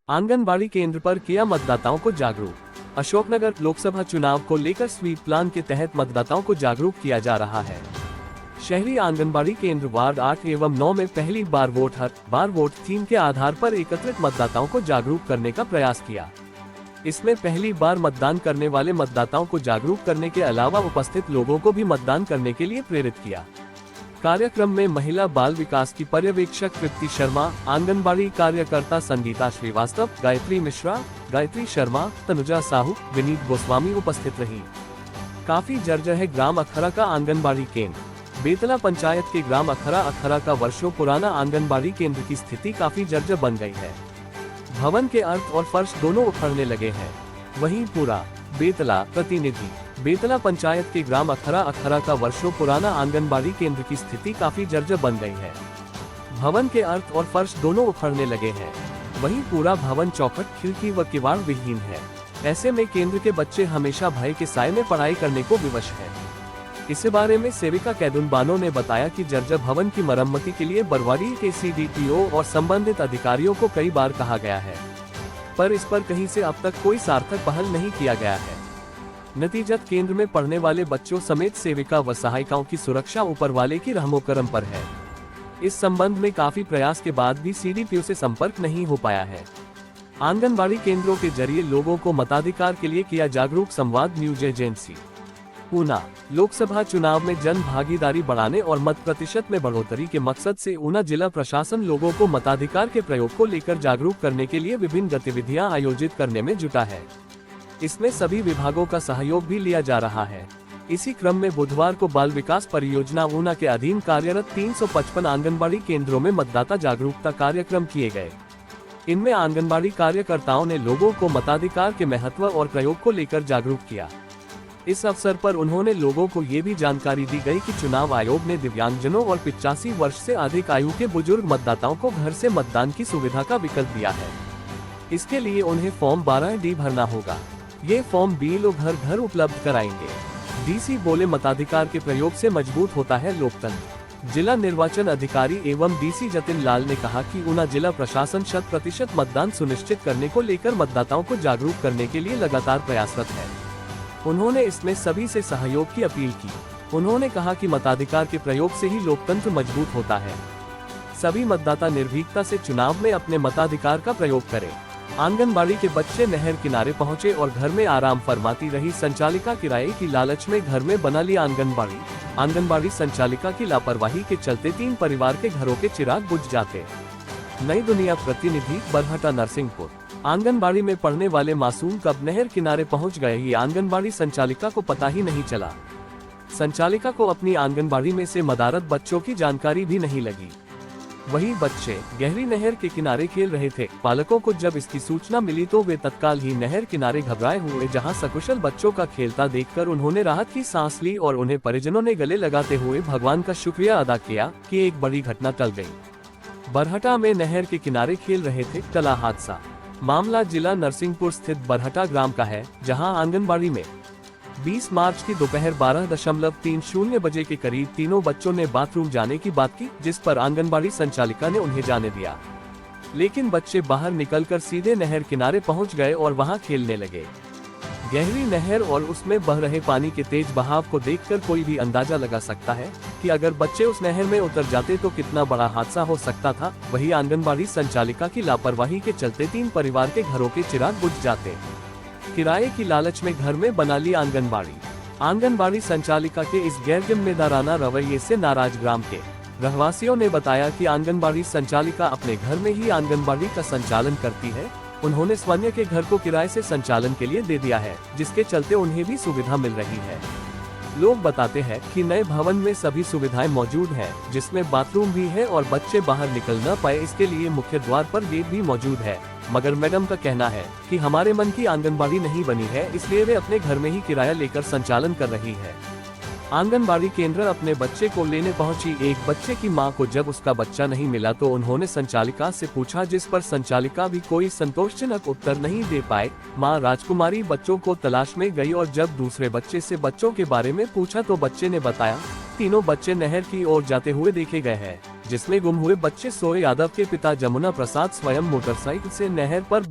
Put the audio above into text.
आंगनबाड़ी केंद्र पर किया मतदाताओं को जागरूक। अशोकनगर लोकसभा चुनाव को लेकर स्वीप प्लान के तहत मतदाताओं को जागरूक किया जा रहा है। शहरी आंगनबाड़ी केंद्र वार्ड 8 एवं 9 में पहली बार वोट हर बार वोट थीम के आधार पर एकत्रित मतदाताओं को जागरूक करने का प्रयास किया। इसमें पहली बार मतदान करने वाले मतदाताओं को जागरूक करने के अलावा उपस्थित लोगों को भी मतदान करने के लिए प्रेरित किया। कार्यक्रम में महिला बाल विकास की पर्यवेक्षक तृप्ति शर्मा, आंगनबाड़ी कार्यकर्ता संगीता श्रीवास्तव, गायत्री मिश्रा, गायत्री शर्मा, तनुजा साहू, विनीत गोस्वामी उपस्थित रही। काफी जर्जर है ग्राम अखरा का आंगनबाड़ी केंद्र। बेतला पंचायत के ग्राम अखरा का वर्षों पुराना आंगनबाड़ी केंद्र की स्थिति काफी जर्जर बन गई है। भवन के अर्थ और फर्श दोनों उखड़ने लगे हैं। वहीं पूरा बेतला प्रतिनिधि बेतला पंचायत के ग्राम अखरा का वर्षों पुराना आंगनबाड़ी केंद्र की स्थिति काफी जर्जर बन गई है। भवन के अर्थ और फर्श दोनों उखड़ने लगे हैं। वहीं पूरा भवन चौखट, खिड़की व किवाड़ विहीन है। ऐसे में केंद्र के बच्चे हमेशा भय के साए में पढ़ाई करने को विवश है। इस बारे में सेविका कैदुन बानो ने बताया कि जर्जर भवन की मरम्मती के लिए बरवाड़ी के CDPO और संबंधित अधिकारियों को कई बार कहा गया है, पर इस पर कहीं से अब तक कोई सार्थक पहल नहीं किया गया है। नतीजत केंद्र में पढ़ने वाले बच्चों समेत सेविका व सहायिकाओं की सुरक्षा ऊपर वाले की रहमो करम पर है। इस संबंध में काफी प्रयास के बाद भी CDPO से संपर्क नहीं हो पाया है। आंगनबाड़ी केंद्रों के जरिए लोगों को मताधिकार के लिए किया जागरूक। संवाद न्यूज एजेंसी ऊना। लोकसभा चुनाव में जन भागीदारी बढ़ाने और मत प्रतिशत में बढ़ोतरी के मकसद से ऊना जिला प्रशासन लोगों को मताधिकार के प्रयोग को लेकर जागरूक करने के लिए विभिन्न गतिविधियां आयोजित करने में जुटा है। इसमें सभी विभागों का सहयोग भी लिया जा रहा है। इसी क्रम में बुधवार को बाल विकास परियोजना ऊना के अधीन कार्यरत 355 आंगनबाड़ी केंद्रों में मतदाता जागरूकता कार्यक्रम किए गए। इनमें आंगनबाड़ी कार्यकर्ताओं ने लोगों को मताधिकार के महत्व और प्रयोग को लेकर जागरूक किया। इस अवसर पर उन्होंने लोगों को ये भी जानकारी दी गई कि चुनाव आयोग ने दिव्यांगजनों और 85 वर्ष से अधिक आयु के बुजुर्ग मतदाताओं को घर से मतदान की सुविधा का विकल्प दिया है। इसके लिए उन्हें फॉर्म 12D भरना होगा। ये फॉर्म BLO घर घर उपलब्ध कराएंगे। DC बोले मताधिकार के प्रयोग से मजबूत होता है लोकतंत्र। जिला निर्वाचन अधिकारी एवं DC जतिन लाल ने कहा कि ऊना जिला प्रशासन 100% मतदान सुनिश्चित करने को लेकर मतदाताओं को जागरूक करने के लिए लगातार प्रयासरत है। उन्होंने इसमें सभी से सहयोग की अपील की। उन्होंने कहा कि मताधिकार के प्रयोग से ही लोकतंत्र मजबूत होता है। सभी मतदाता निर्भीकता से चुनाव में अपने मताधिकार का प्रयोग करें। आंगनबाड़ी के बच्चे नहर किनारे पहुंचे और घर में आराम फरमाती रही संचालिका। किराए की लालच में घर में बना ली आंगनबाड़ी। आंगनबाड़ी संचालिका की लापरवाही के चलते 3 परिवार के घरों के चिराग बुझ जाते। नई दुनिया प्रतिनिधि बरहटा नरसिंहपुर। आंगनबाड़ी में पढ़ने वाले मासूम कब नहर किनारे पहुंच गए, ये आंगनबाड़ी संचालिका को पता ही नहीं चला। संचालिका को अपनी आंगनबाड़ी में से मदारत बच्चों की जानकारी भी नहीं लगी। वही बच्चे गहरी नहर के किनारे खेल रहे थे। पालकों को जब इसकी सूचना मिली तो वे तत्काल ही नहर किनारे घबराए हुए, जहां सकुशल बच्चों का खेलता देखकर उन्होंने राहत की सांस ली और उन्हें परिजनों ने गले लगाते हुए भगवान का शुक्रिया अदा किया कि एक बड़ी घटना टल गई। बरहटा में नहर के किनारे खेल रहे थे, टला हादसा। मामला जिला नरसिंहपुर स्थित बरहटा ग्राम का है, जहां आंगनबाड़ी में 20 मार्च की दोपहर 12:30 बजे के करीब तीनों बच्चों ने बाथरूम जाने की बात की, जिस पर आंगनबाड़ी संचालिका ने उन्हें जाने दिया। लेकिन बच्चे बाहर निकलकर सीधे नहर किनारे पहुंच गए और वहां खेलने लगे। गहरी नहर और उसमें बह रहे पानी के तेज बहाव को देखकर कोई भी अंदाजा लगा सकता है कि अगर बच्चे उस नहर में उतर जाते तो कितना बड़ा हादसा हो सकता था। वही आंगनबाड़ी संचालिका की लापरवाही के चलते 3 परिवार के घरों के चिराग बुझ जाते। किराए की लालच में घर में बना ली आंगनबाड़ी। आंगनबाड़ी संचालिका के इस गैर जिम्मेदाराना रवैये से नाराज ग्राम के रहवासियों ने बताया कि आंगनबाड़ी संचालिका अपने घर में ही आंगनबाड़ी का संचालन करती है। उन्होंने स्वयं के घर को किराए से संचालन के लिए दे दिया है, जिसके चलते उन्हें भी सुविधा मिल रही है। लोग बताते हैं कि नए भवन में सभी सुविधाएं मौजूद हैं, जिसमें बाथरूम भी है और बच्चे बाहर निकल न पाए इसके लिए मुख्य द्वार पर गेट भी मौजूद है। मगर मैडम का कहना है कि हमारे मन की आंगनबाड़ी नहीं बनी है, इसलिए वे अपने घर में ही किराया लेकर संचालन कर रही है। आंगनबाड़ी केंद्र अपने बच्चे को लेने पहुंची एक बच्चे की मां को जब उसका बच्चा नहीं मिला तो उन्होंने संचालिका से पूछा, जिस पर संचालिका भी कोई संतोषजनक उत्तर नहीं दे पाए। मां राजकुमारी बच्चों को तलाश में गई और जब दूसरे बच्चे से बच्चों के बारे में पूछा तो बच्चे ने बताया, तीनों बच्चे नहर की ओर जाते हुए देखे गए हैं। जिसमें गुम हुए बच्चे सोए यादव के पिता जमुना प्रसाद स्वयं मोटरसाइकिल से नहर पर